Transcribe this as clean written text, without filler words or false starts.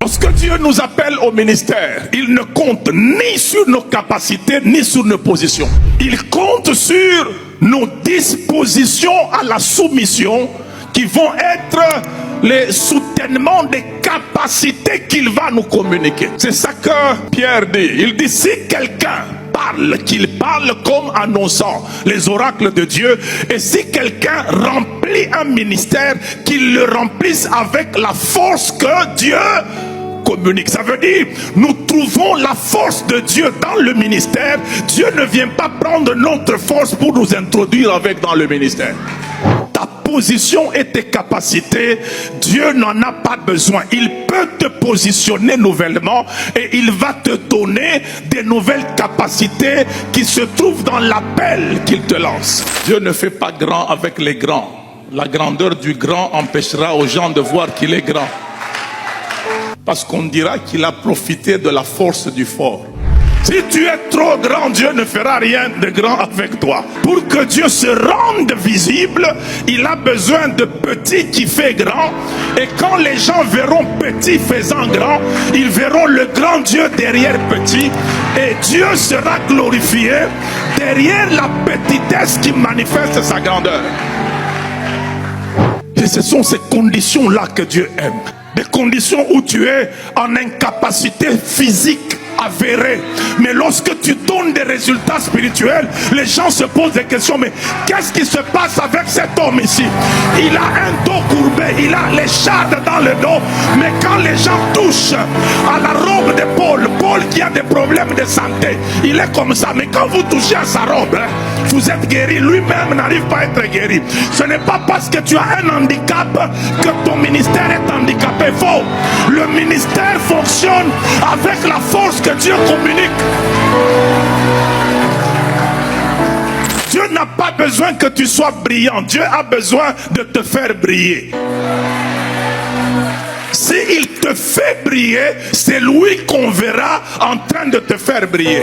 Lorsque Dieu nous appelle au ministère, il ne compte ni sur nos capacités, ni sur nos positions. Il compte sur nos dispositions à la soumission qui vont être les soutènements des capacités qu'il va nous communiquer. C'est ça que Pierre dit. Il dit, si quelqu'un parle, qu'il parle comme annonçant les oracles de Dieu. Et si quelqu'un remplit un ministère, qu'il le remplisse avec la force que Dieu communique. Ça veut dire, nous trouvons la force de Dieu dans le ministère. Dieu ne vient pas prendre notre force pour nous introduire avec dans le ministère. Ta position et tes capacités, Dieu n'en a pas besoin. Il peut te positionner nouvellement et il va te donner des nouvelles capacités qui se trouvent dans l'appel qu'il te lance. Dieu ne fait pas grand avec les grands. La grandeur du grand empêchera aux gens de voir qu'il est grand. Parce qu'on dira qu'il a profité de la force du fort. Si tu es trop grand, Dieu ne fera rien de grand avec toi. Pour que Dieu se rende visible, il a besoin de petit qui fait grand. Et quand les gens verront petit faisant grand, ils verront le grand Dieu derrière petit. Et Dieu sera glorifié derrière la petitesse qui manifeste sa grandeur. Et ce sont ces conditions-là que Dieu aime. Des conditions où tu es en incapacité physique avérée. Mais lorsque tu donnes des résultats spirituels, les gens se posent des questions. Mais qu'est-ce qui se passe avec cet homme ici? Il a un dos courbé, il a l'écharde dans le dos. Mais quand les gens touchent à la robe de Paul, Paul qui a des problèmes de santé, il est comme ça. Mais quand vous touchez à sa robe, vous êtes guéri. Lui-même n'arrive pas à être guéri. Ce n'est pas parce que tu as un handicap que ton ministère est handicapé. Faux. Le ministère fonctionne avec la force que Dieu communique. Dieu n'a pas besoin que tu sois brillant. Dieu a besoin de te faire briller. S'il te fait briller, c'est lui qu'on verra en train de te faire briller.